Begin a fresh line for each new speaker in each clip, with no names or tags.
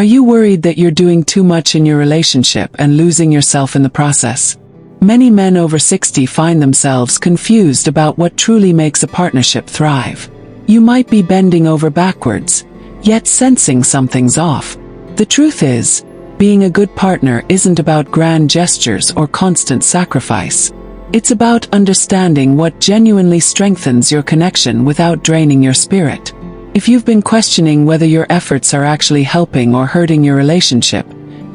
Are you worried that you're doing too much in your relationship and losing yourself in the process? Many men over 60 find themselves confused about what truly makes a partnership thrive. You might be bending over backwards, yet sensing something's off. The truth is, being a good partner isn't about grand gestures or constant sacrifice. It's about understanding what genuinely strengthens your connection without draining your spirit. If you've been questioning whether your efforts are actually helping or hurting your relationship,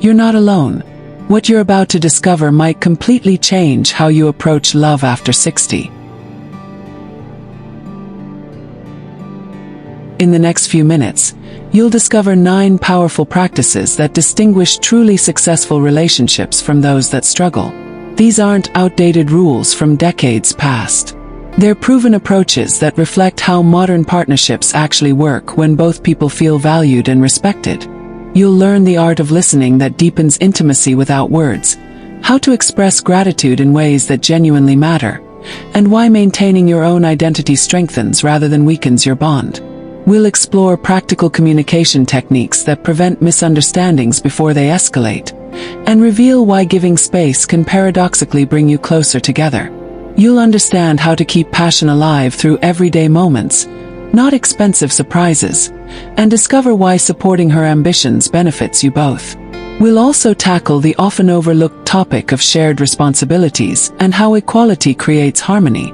you're not alone. What you're about to discover might completely change how you approach love after 60. In the next few minutes, you'll discover 9 powerful practices that distinguish truly successful relationships from those that struggle. These aren't outdated rules from decades past. They're proven approaches that reflect how modern partnerships actually work when both people feel valued and respected. You'll learn the art of listening that deepens intimacy without words, how to express gratitude in ways that genuinely matter, and why maintaining your own identity strengthens rather than weakens your bond. We'll explore practical communication techniques that prevent misunderstandings before they escalate, and reveal why giving space can paradoxically bring you closer together. You'll understand how to keep passion alive through everyday moments, not expensive surprises, and discover why supporting her ambitions benefits you both. We'll also tackle the often overlooked topic of shared responsibilities and how equality creates harmony.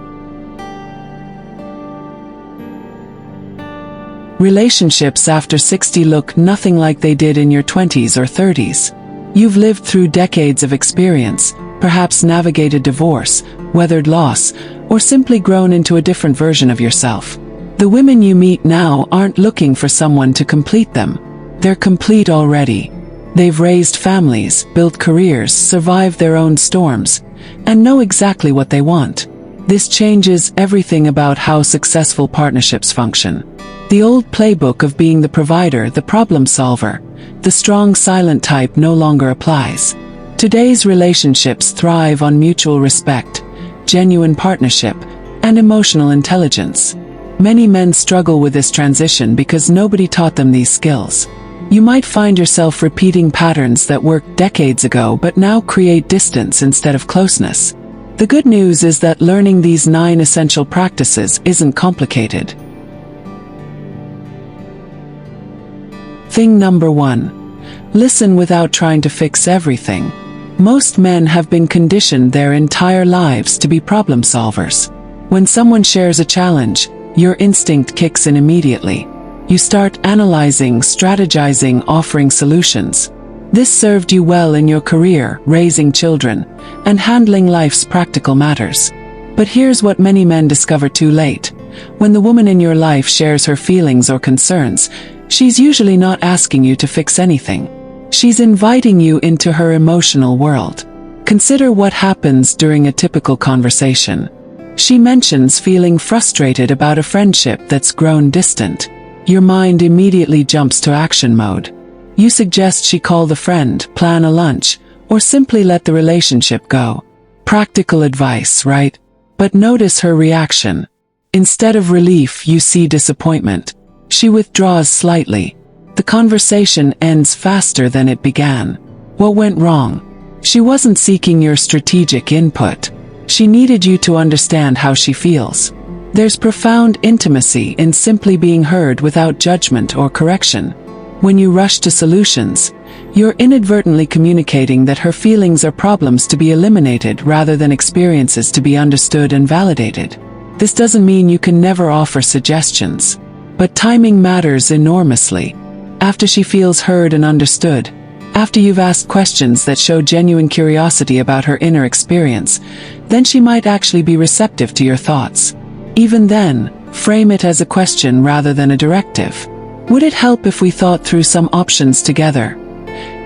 Relationships after 60 look nothing like they did in your 20s or 30s. You've lived through decades of experience, perhaps navigated divorce, weathered loss, or simply grown into a different version of yourself. The women you meet now aren't looking for someone to complete them. They're complete already. They've raised families, built careers, survived their own storms, and know exactly what they want. This changes everything about how successful partnerships function. The old playbook of being the provider, the problem solver, the strong silent type no longer applies. Today's relationships thrive on mutual respect, genuine partnership, and emotional intelligence. Many men struggle with this transition because nobody taught them these skills. You might find yourself repeating patterns that worked decades ago but now create distance instead of closeness. The good news is that learning these 9 essential practices isn't complicated. Thing number 1. Listen without trying to fix everything. Most men have been conditioned their entire lives to be problem solvers. When someone shares a challenge, your instinct kicks in immediately. You start analyzing, strategizing, offering solutions. This served you well in your career, raising children, and handling life's practical matters. But here's what many men discover too late. When the woman in your life shares her feelings or concerns, she's usually not asking you to fix anything. She's inviting you into her emotional world. Consider what happens during a typical conversation. She mentions feeling frustrated about a friendship that's grown distant. Your mind immediately jumps to action mode. You suggest she call a friend, plan a lunch, or simply let the relationship go. Practical advice, right? But notice her reaction. Instead of relief, you see disappointment. She withdraws slightly. The conversation ends faster than it began. What went wrong? She wasn't seeking your strategic input. She needed you to understand how she feels. There's profound intimacy in simply being heard without judgment or correction. When you rush to solutions, you're inadvertently communicating that her feelings are problems to be eliminated rather than experiences to be understood and validated. This doesn't mean you can never offer suggestions. But timing matters enormously. After she feels heard and understood, after you've asked questions that show genuine curiosity about her inner experience, then she might actually be receptive to your thoughts. Even then, frame it as a question rather than a directive. Would it help if we thought through some options together?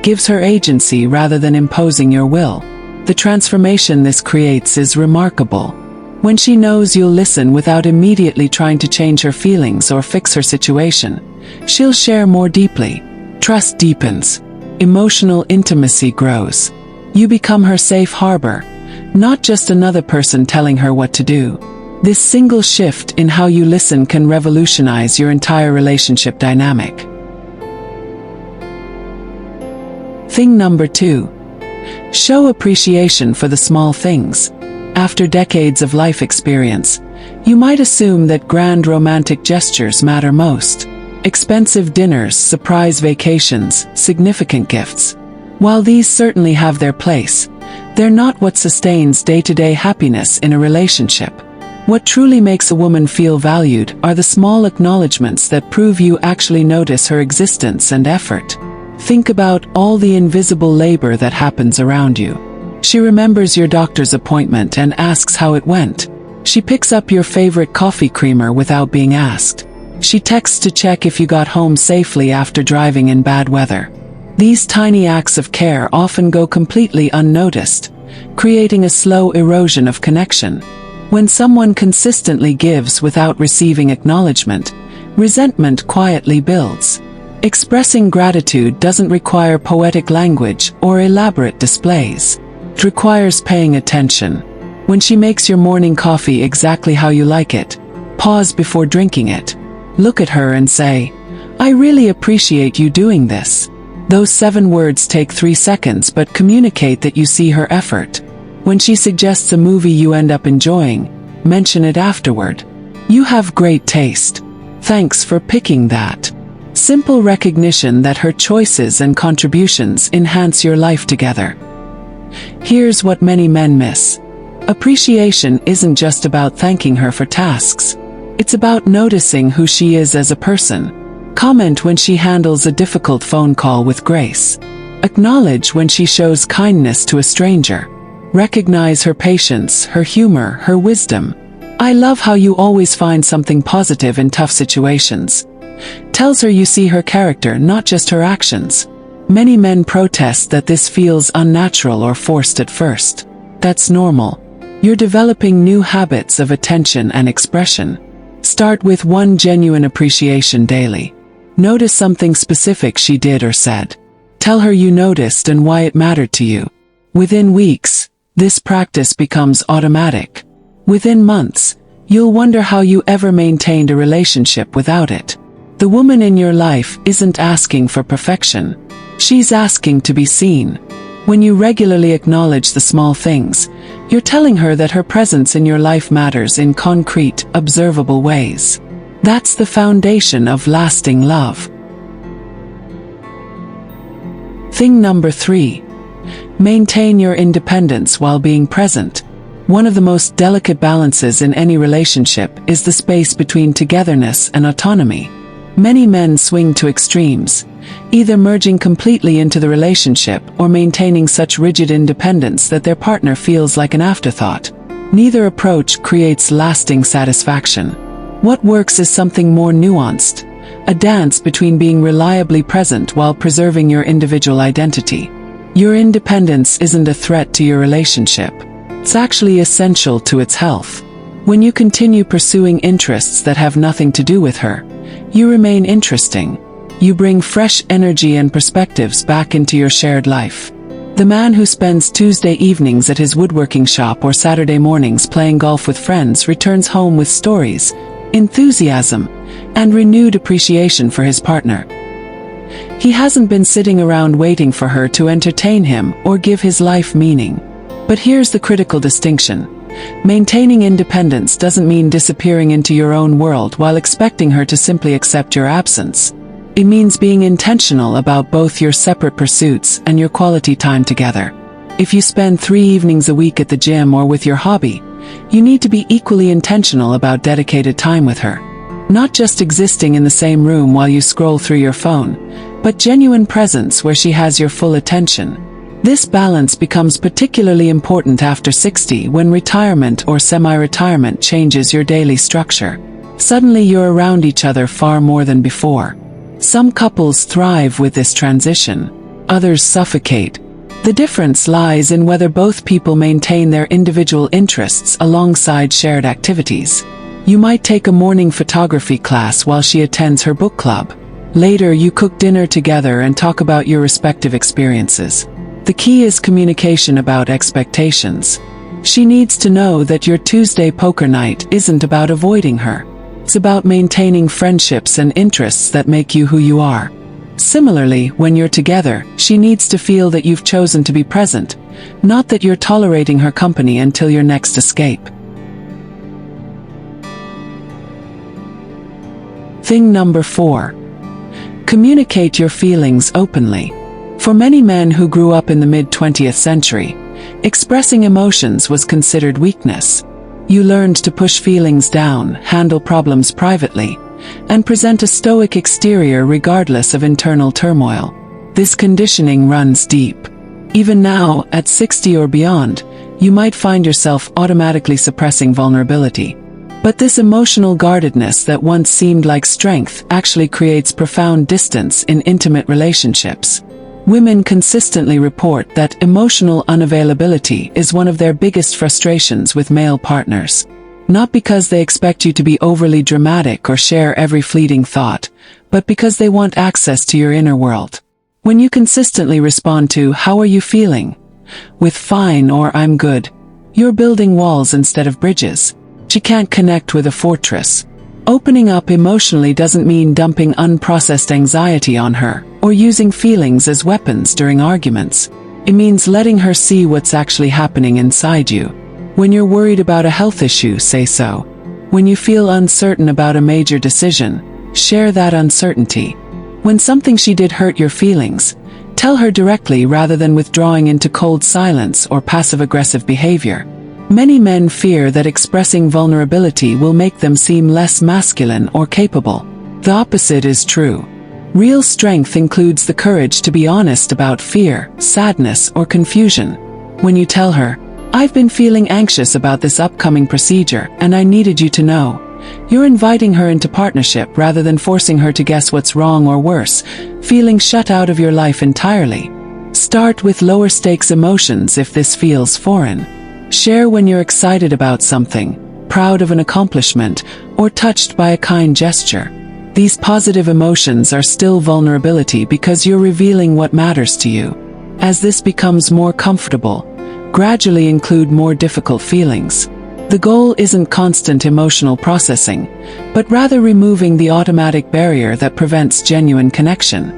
Gives her agency rather than imposing your will. The transformation this creates is remarkable. When she knows you'll listen without immediately trying to change her feelings or fix her situation, she'll share more deeply. Trust deepens. Emotional intimacy grows. You become her safe harbor, not just another person telling her what to do. This single shift in how you listen can revolutionize your entire relationship dynamic. Thing number 2. Show appreciation for the small things. After decades of life experience, you might assume that grand romantic gestures matter most. Expensive dinners, surprise vacations, significant gifts. While these certainly have their place, they're not what sustains day-to-day happiness in a relationship. What truly makes a woman feel valued are the small acknowledgments that prove you actually notice her existence and effort. Think about all the invisible labor that happens around you. She remembers your doctor's appointment and asks how it went. She picks up your favorite coffee creamer without being asked. She texts to check if you got home safely after driving in bad weather. These tiny acts of care often go completely unnoticed, creating a slow erosion of connection. When someone consistently gives without receiving acknowledgement, resentment quietly builds. Expressing gratitude doesn't require poetic language or elaborate displays. It requires paying attention. When she makes your morning coffee exactly how you like it, pause before drinking it. Look at her and say, "I really appreciate you doing this." Those 7 words take 3 seconds but communicate that you see her effort. When she suggests a movie you end up enjoying, mention it afterward. "You have great taste. Thanks for picking that." Simple recognition that her choices and contributions enhance your life together. Here's what many men miss. Appreciation isn't just about thanking her for tasks. It's about noticing who she is as a person. Comment when she handles a difficult phone call with grace. Acknowledge when she shows kindness to a stranger. Recognize her patience, her humor, her wisdom. "I love how you always find something positive in tough situations." Tells her you see her character, not just her actions. Many men protest that this feels unnatural or forced at first. That's normal. You're developing new habits of attention and expression. Start with one genuine appreciation daily. Notice something specific she did or said. Tell her you noticed and why it mattered to you. Within weeks, this practice becomes automatic. Within months, you'll wonder how you ever maintained a relationship without it. The woman in your life isn't asking for perfection. She's asking to be seen. When you regularly acknowledge the small things, you're telling her that her presence in your life matters in concrete, observable ways. That's the foundation of lasting love. Thing number 3. Maintain your independence while being present. One of the most delicate balances in any relationship is the space between togetherness and autonomy. Many men swing to extremes, either merging completely into the relationship or maintaining such rigid independence that their partner feels like an afterthought. Neither approach creates lasting satisfaction. What works is something more nuanced, a dance between being reliably present while preserving your individual identity. Your independence isn't a threat to your relationship. It's actually essential to its health. When you continue pursuing interests that have nothing to do with her, you remain interesting. You bring fresh energy and perspectives back into your shared life. The man who spends Tuesday evenings at his woodworking shop or Saturday mornings playing golf with friends returns home with stories, enthusiasm, and renewed appreciation for his partner. He hasn't been sitting around waiting for her to entertain him or give his life meaning. But here's the critical distinction. Maintaining independence doesn't mean disappearing into your own world while expecting her to simply accept your absence. It means being intentional about both your separate pursuits and your quality time together. If you spend 3 evenings a week at the gym or with your hobby, you need to be equally intentional about dedicated time with her. Not just existing in the same room while you scroll through your phone, but genuine presence where she has your full attention. This balance becomes particularly important after 60 when retirement or semi-retirement changes your daily structure. Suddenly you're around each other far more than before. Some couples thrive with this transition, others suffocate. The difference lies in whether both people maintain their individual interests alongside shared activities. You might take a morning photography class while she attends her book club. Later you cook dinner together and talk about your respective experiences. The key is communication about expectations. She needs to know that your Tuesday poker night isn't about avoiding her. It's about maintaining friendships and interests that make you who you are. Similarly, when you're together, she needs to feel that you've chosen to be present, not that you're tolerating her company until your next escape. Thing number 4. Communicate your feelings openly. For many men who grew up in the mid-20th century, expressing emotions was considered weakness. You learned to push feelings down, handle problems privately, and present a stoic exterior regardless of internal turmoil. This conditioning runs deep. Even now, at 60 or beyond, you might find yourself automatically suppressing vulnerability. But this emotional guardedness that once seemed like strength actually creates profound distance in intimate relationships. Women consistently report that emotional unavailability is one of their biggest frustrations with male partners. Not because they expect you to be overly dramatic or share every fleeting thought, but because they want access to your inner world. When you consistently respond to "How are you feeling?" with "Fine" or "I'm good," you're building walls instead of bridges. She can't connect with a fortress. Opening up emotionally doesn't mean dumping unprocessed anxiety on her, or using feelings as weapons during arguments. It means letting her see what's actually happening inside you. When you're worried about a health issue, say so. When you feel uncertain about a major decision, share that uncertainty. When something she did hurt your feelings, tell her directly rather than withdrawing into cold silence or passive-aggressive behavior. Many men fear that expressing vulnerability will make them seem less masculine or capable. The opposite is true. Real strength includes the courage to be honest about fear, sadness, or confusion. When you tell her, "I've been feeling anxious about this upcoming procedure, and I needed you to know," you're inviting her into partnership rather than forcing her to guess what's wrong or worse, feeling shut out of your life entirely. Start with lower stakes emotions if this feels foreign. Share when you're excited about something, proud of an accomplishment, or touched by a kind gesture. These positive emotions are still vulnerability because you're revealing what matters to you. As this becomes more comfortable, gradually include more difficult feelings. The goal isn't constant emotional processing, but rather removing the automatic barrier that prevents genuine connection.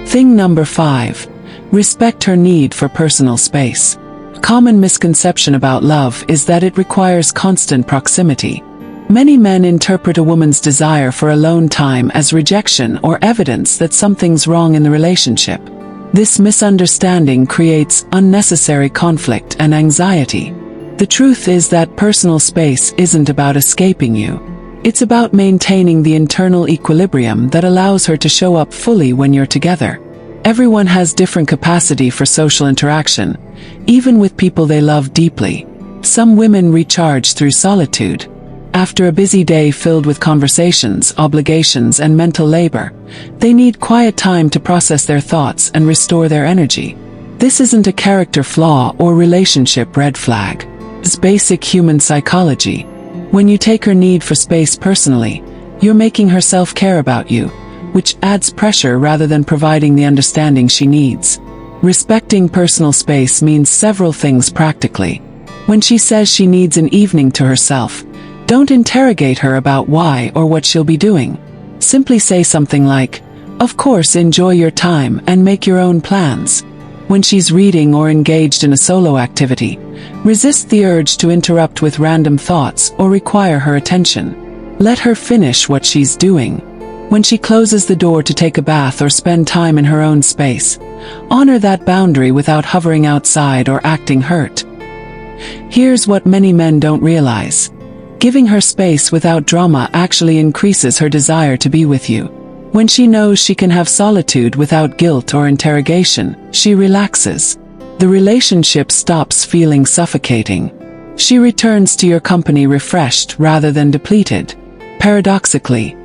Thing number 5. Respect her need for personal space. A common misconception about love is that it requires constant proximity. Many men interpret a woman's desire for alone time as rejection or evidence that something's wrong in the relationship. This misunderstanding creates unnecessary conflict and anxiety. The truth is that personal space isn't about escaping you. It's about maintaining the internal equilibrium that allows her to show up fully when you're together. Everyone has different capacity for social interaction, even with people they love deeply. Some women recharge through solitude. After a busy day filled with conversations, obligations, and mental labor, they need quiet time to process their thoughts and restore their energy. This isn't a character flaw or relationship red flag. It's basic human psychology. When you take her need for space personally, you're making her self-care about you, which adds pressure rather than providing the understanding she needs. Respecting personal space means several things practically. When she says she needs an evening to herself, don't interrogate her about why or what she'll be doing. Simply say something like, "Of course, enjoy your time and make your own plans." When she's reading or engaged in a solo activity, resist the urge to interrupt with random thoughts or require her attention. Let her finish what she's doing. When she closes the door to take a bath or spend time in her own space, honor that boundary without hovering outside or acting hurt. Here's what many men don't realize. Giving her space without drama actually increases her desire to be with you. When she knows she can have solitude without guilt or interrogation, she relaxes. The relationship stops feeling suffocating. She returns to your company refreshed rather than depleted. Paradoxically,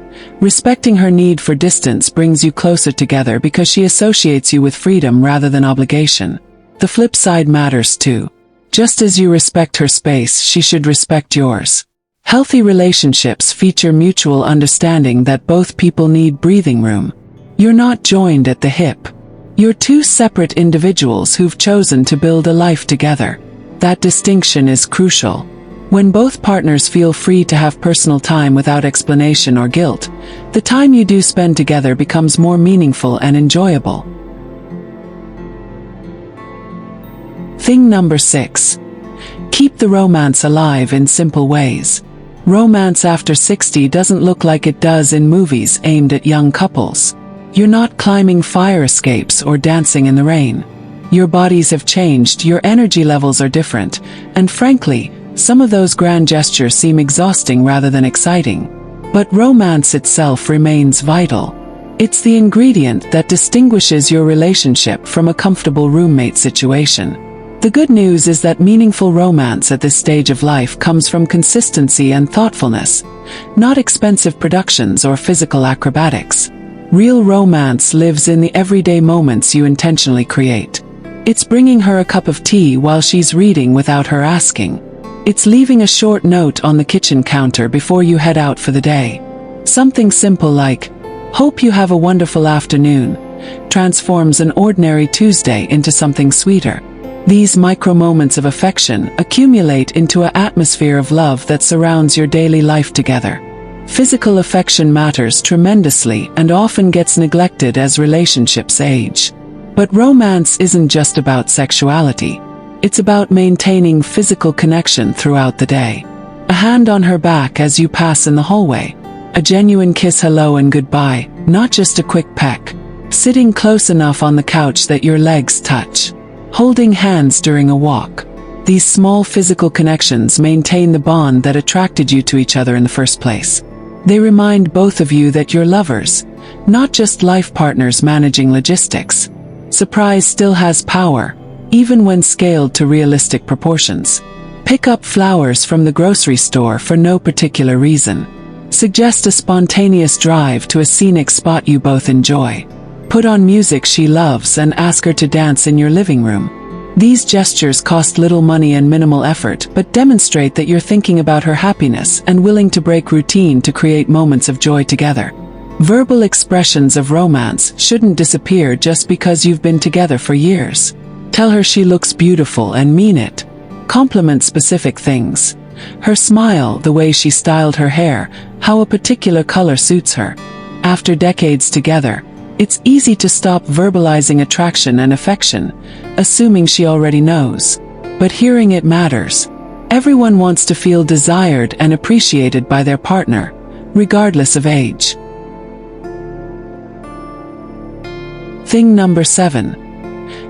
respecting her need for distance brings you closer together because she associates you with freedom rather than obligation. The flip side matters too. Just as you respect her space, she should respect yours. Healthy relationships feature mutual understanding that both people need breathing room. You're not joined at the hip. You're two separate individuals who've chosen to build a life together. That distinction is crucial. When both partners feel free to have personal time without explanation or guilt, the time you do spend together becomes more meaningful and enjoyable. Thing number 6. Keep the romance alive in simple ways. Romance after 60 doesn't look like it does in movies aimed at young couples. You're not climbing fire escapes or dancing in the rain. Your bodies have changed, your energy levels are different, and frankly, some of those grand gestures seem exhausting rather than exciting. But romance itself remains vital. It's the ingredient that distinguishes your relationship from a comfortable roommate situation. The good news is that meaningful romance at this stage of life comes from consistency and thoughtfulness, not expensive productions or physical acrobatics. Real romance lives in the everyday moments you intentionally create. It's bringing her a cup of tea while she's reading without her asking. It's leaving a short note on the kitchen counter before you head out for the day. Something simple like, "Hope you have a wonderful afternoon," transforms an ordinary Tuesday into something sweeter. These micro moments of affection accumulate into an atmosphere of love that surrounds your daily life together. Physical affection matters tremendously and often gets neglected as relationships age. But romance isn't just about sexuality. It's about maintaining physical connection throughout the day. A hand on her back as you pass in the hallway. A genuine kiss, hello and goodbye, not just a quick peck. Sitting close enough on the couch that your legs touch. Holding hands during a walk. These small physical connections maintain the bond that attracted you to each other in the first place. They remind both of you that you're lovers, not just life partners managing logistics. Surprise still has power, even when scaled to realistic proportions. Pick up flowers from the grocery store for no particular reason. Suggest a spontaneous drive to a scenic spot you both enjoy. Put on music she loves and ask her to dance in your living room. These gestures cost little money and minimal effort, but demonstrate that you're thinking about her happiness and willing to break routine to create moments of joy together. Verbal expressions of romance shouldn't disappear just because you've been together for years. Tell her she looks beautiful and mean it. Compliment specific things. Her smile, the way she styled her hair, how a particular color suits her. After decades together, it's easy to stop verbalizing attraction and affection, assuming she already knows. But hearing it matters. Everyone wants to feel desired and appreciated by their partner, regardless of age. Thing number 7.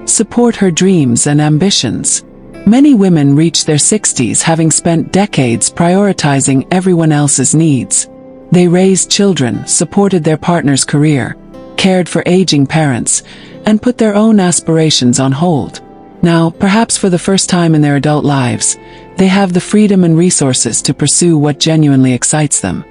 Support her dreams and ambitions. Many women reach their 60s having spent decades prioritizing everyone else's needs. They raised children, supported their partner's career, cared for aging parents, and put their own aspirations on hold. Now, perhaps for the first time in their adult lives, they have the freedom and resources to pursue what genuinely excites them.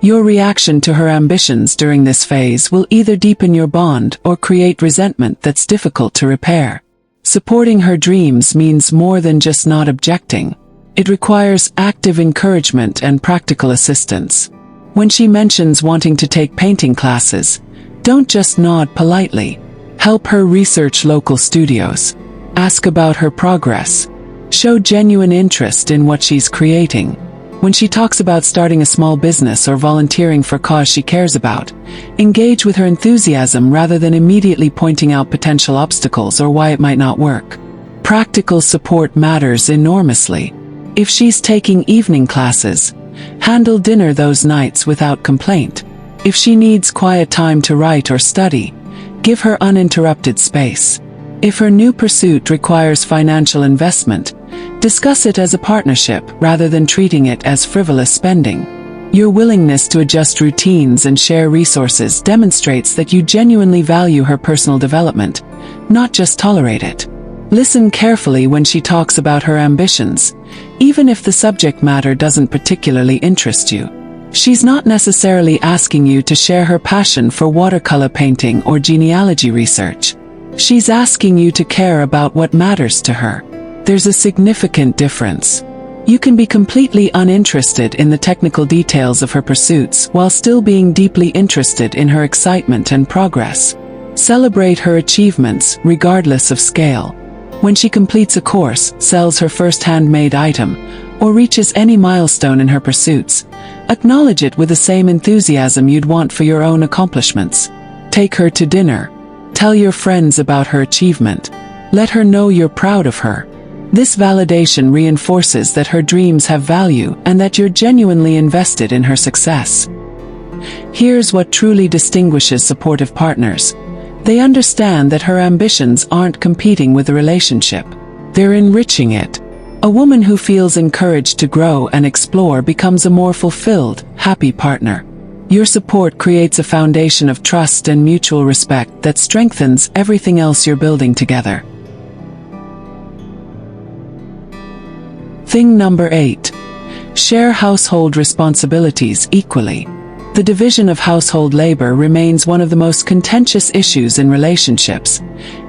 Your reaction to her ambitions during this phase will either deepen your bond or create resentment that's difficult to repair. Supporting her dreams means more than just not objecting. It requires active encouragement and practical assistance. When she mentions wanting to take painting classes, don't just nod politely. Help her research local studios. Ask about her progress. Show genuine interest in what she's creating. When she talks about starting a small business or volunteering for a cause she cares about, engage with her enthusiasm rather than immediately pointing out potential obstacles or why it might not work. Practical support matters enormously. If she's taking evening classes, handle dinner those nights without complaint. If she needs quiet time to write or study, give her uninterrupted space. If her new pursuit requires financial investment, discuss it as a partnership rather than treating it as frivolous spending. Your willingness to adjust routines and share resources demonstrates that you genuinely value her personal development, not just tolerate it. Listen carefully when she talks about her ambitions, even if the subject matter doesn't particularly interest you. She's not necessarily asking you to share her passion for watercolor painting or genealogy research. She's asking you to care about what matters to her. There's a significant difference. You can be completely uninterested in the technical details of her pursuits while still being deeply interested in her excitement and progress. Celebrate her achievements, regardless of scale. When she completes a course, sells her first handmade item, or reaches any milestone in her pursuits, acknowledge it with the same enthusiasm you'd want for your own accomplishments. Take her to dinner. Tell your friends about her achievement. Let her know you're proud of her. This validation reinforces that her dreams have value and that you're genuinely invested in her success. Here's what truly distinguishes supportive partners. They understand that her ambitions aren't competing with the relationship. They're enriching it. A woman who feels encouraged to grow and explore becomes a more fulfilled, happy partner. Your support creates a foundation of trust and mutual respect that strengthens everything else you're building together. Thing number 8. Share household responsibilities equally. The division of household labor remains one of the most contentious issues in relationships,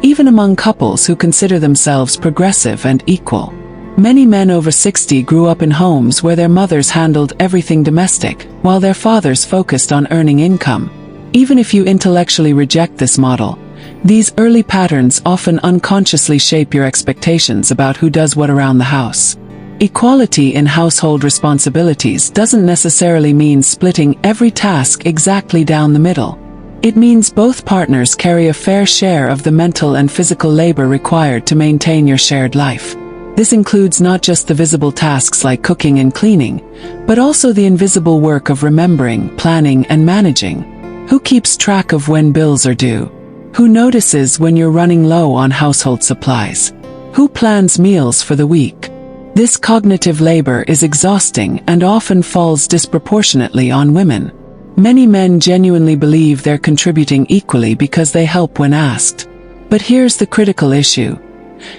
even among couples who consider themselves progressive and equal. Many men over 60 grew up in homes where their mothers handled everything domestic, while their fathers focused on earning income. Even if you intellectually reject this model, these early patterns often unconsciously shape your expectations about who does what around the house. Equality in household responsibilities doesn't necessarily mean splitting every task exactly down the middle. It means both partners carry a fair share of the mental and physical labor required to maintain your shared life. This includes not just the visible tasks like cooking and cleaning, but also the invisible work of remembering, planning, and managing. Who keeps track of when bills are due? Who notices when you're running low on household supplies? Who plans meals for the week? This cognitive labor is exhausting and often falls disproportionately on women. Many men genuinely believe they're contributing equally because they help when asked. But here's the critical issue.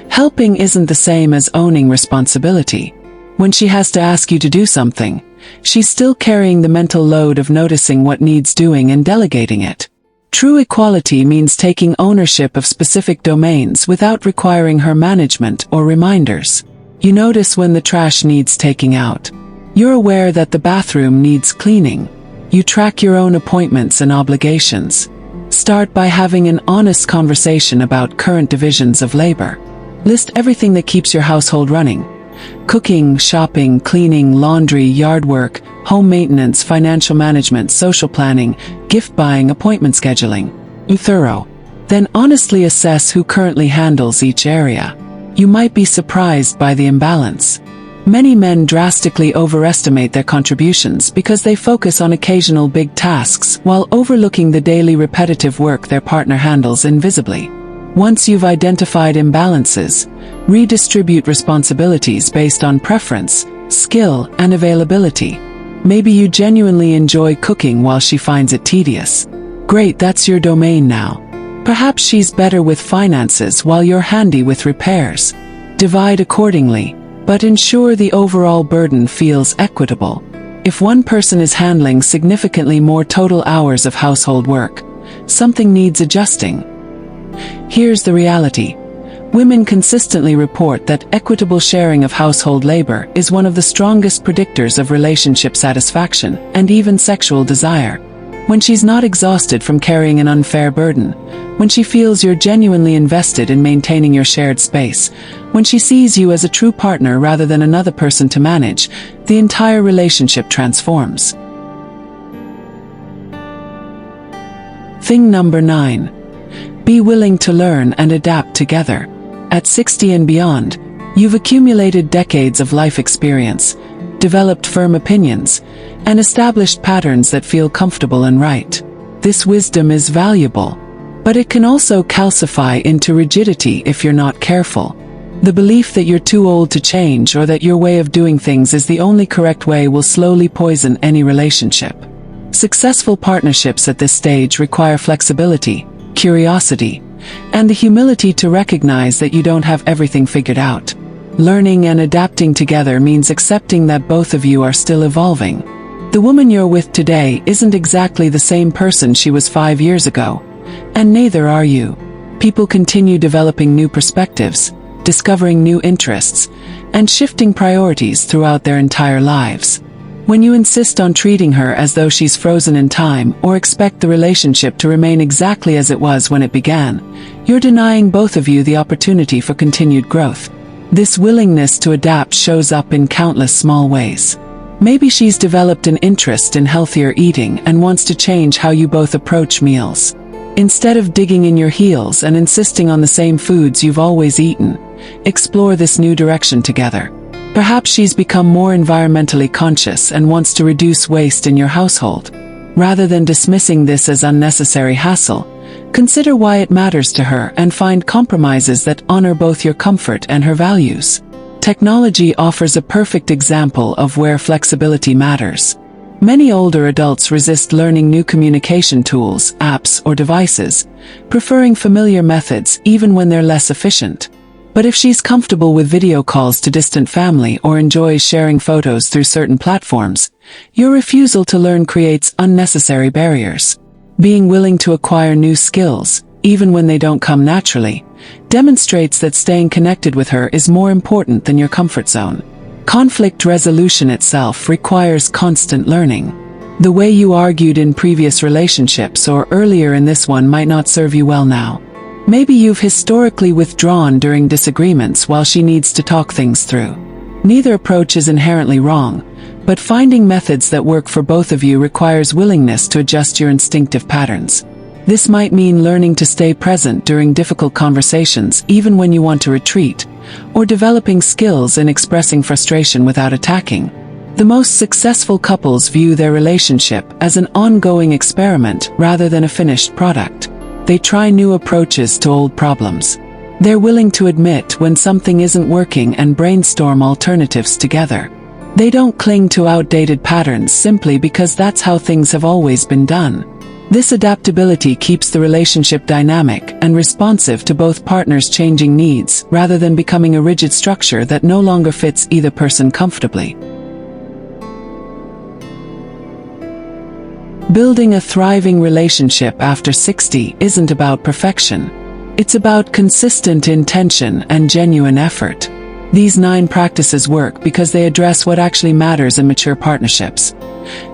Helping isn't the same as owning responsibility. When she has to ask you to do something, she's still carrying the mental load of noticing what needs doing and delegating it. True equality means taking ownership of specific domains without requiring her management or reminders. You notice when the trash needs taking out. You're aware that the bathroom needs cleaning. You track your own appointments and obligations. Start by having an honest conversation about current divisions of labor. List everything that keeps your household running. Cooking, shopping, cleaning, laundry, yard work, home maintenance, financial management, social planning, gift buying, appointment scheduling. Be thorough. Then honestly assess who currently handles each area. You might be surprised by the imbalance. Many men drastically overestimate their contributions because they focus on occasional big tasks while overlooking the daily repetitive work their partner handles invisibly. Once you've identified imbalances, redistribute responsibilities based on preference, skill, and availability. Maybe you genuinely enjoy cooking while she finds it tedious. Great, that's your domain now. Perhaps she's better with finances while you're handy with repairs. Divide accordingly, but ensure the overall burden feels equitable. If one person is handling significantly more total hours of household work, something needs adjusting. Here's the reality. Women consistently report that equitable sharing of household labor is one of the strongest predictors of relationship satisfaction and even sexual desire. When she's not exhausted from carrying an unfair burden, when she feels you're genuinely invested in maintaining your shared space, when she sees you as a true partner rather than another person to manage, the entire relationship transforms. Thing number 9. Be willing to learn and adapt together. At 60 and beyond, you've accumulated decades of life experience, developed firm opinions, and established patterns that feel comfortable and right. This wisdom is valuable, but it can also calcify into rigidity if you're not careful. The belief that you're too old to change or that your way of doing things is the only correct way will slowly poison any relationship. Successful partnerships at this stage require flexibility, curiosity, and the humility to recognize that you don't have everything figured out. Learning and adapting together means accepting that both of you are still evolving. The woman you're with today isn't exactly the same person she was 5 years ago, and neither are you. People continue developing new perspectives, discovering new interests, and shifting priorities throughout their entire lives. When you insist on treating her as though she's frozen in time or expect the relationship to remain exactly as it was when it began, you're denying both of you the opportunity for continued growth. This willingness to adapt shows up in countless small ways. Maybe she's developed an interest in healthier eating and wants to change how you both approach meals. Instead of digging in your heels and insisting on the same foods you've always eaten, explore this new direction together. Perhaps she's become more environmentally conscious and wants to reduce waste in your household. Rather than dismissing this as unnecessary hassle, consider why it matters to her and find compromises that honor both your comfort and her values. Technology offers a perfect example of where flexibility matters. Many older adults resist learning new communication tools, apps, or devices, preferring familiar methods even when they're less efficient. But if she's comfortable with video calls to distant family or enjoys sharing photos through certain platforms, your refusal to learn creates unnecessary barriers. Being willing to acquire new skills, even when they don't come naturally, demonstrates that staying connected with her is more important than your comfort zone. Conflict resolution itself requires constant learning. The way you argued in previous relationships or earlier in this one might not serve you well now. Maybe you've historically withdrawn during disagreements while she needs to talk things through. Neither approach is inherently wrong, but finding methods that work for both of you requires willingness to adjust your instinctive patterns. This might mean learning to stay present during difficult conversations even when you want to retreat, or developing skills in expressing frustration without attacking. The most successful couples view their relationship as an ongoing experiment rather than a finished product. They try new approaches to old problems. They're willing to admit when something isn't working and brainstorm alternatives together. They don't cling to outdated patterns simply because that's how things have always been done. This adaptability keeps the relationship dynamic and responsive to both partners' changing needs rather than becoming a rigid structure that no longer fits either person comfortably. Building a thriving relationship after 60 isn't about perfection. It's about consistent intention and genuine effort. These 9 practices work because they address what actually matters in mature partnerships: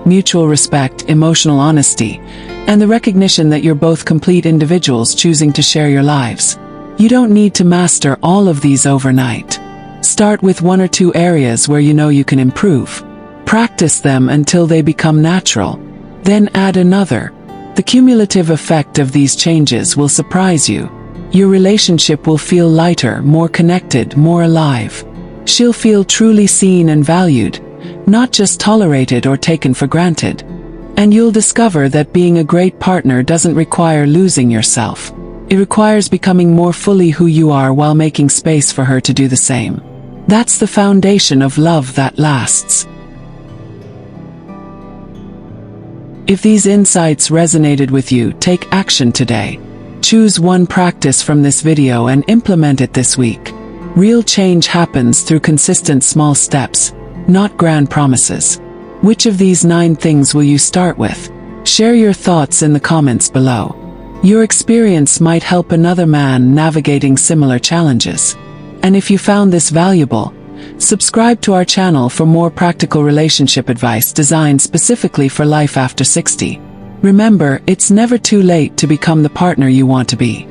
mutual respect, emotional honesty, and the recognition that you're both complete individuals choosing to share your lives. You don't need to master all of these overnight. Start with 1 or 2 areas where you know you can improve. Practice them until they become natural. Then add another. The cumulative effect of these changes will surprise you. Your relationship will feel lighter, more connected, more alive. She'll feel truly seen and valued, not just tolerated or taken for granted. And you'll discover that being a great partner doesn't require losing yourself. It requires becoming more fully who you are while making space for her to do the same. That's the foundation of love that lasts. If these insights resonated with you, take action today. Choose one practice from this video and implement it this week. Real change happens through consistent small steps, not grand promises. Which of these 9 things will you start with? Share your thoughts in the comments below. Your experience might help another man navigating similar challenges. And if you found this valuable, subscribe to our channel for more practical relationship advice designed specifically for life after 60. Remember, it's never too late to become the partner you want to be.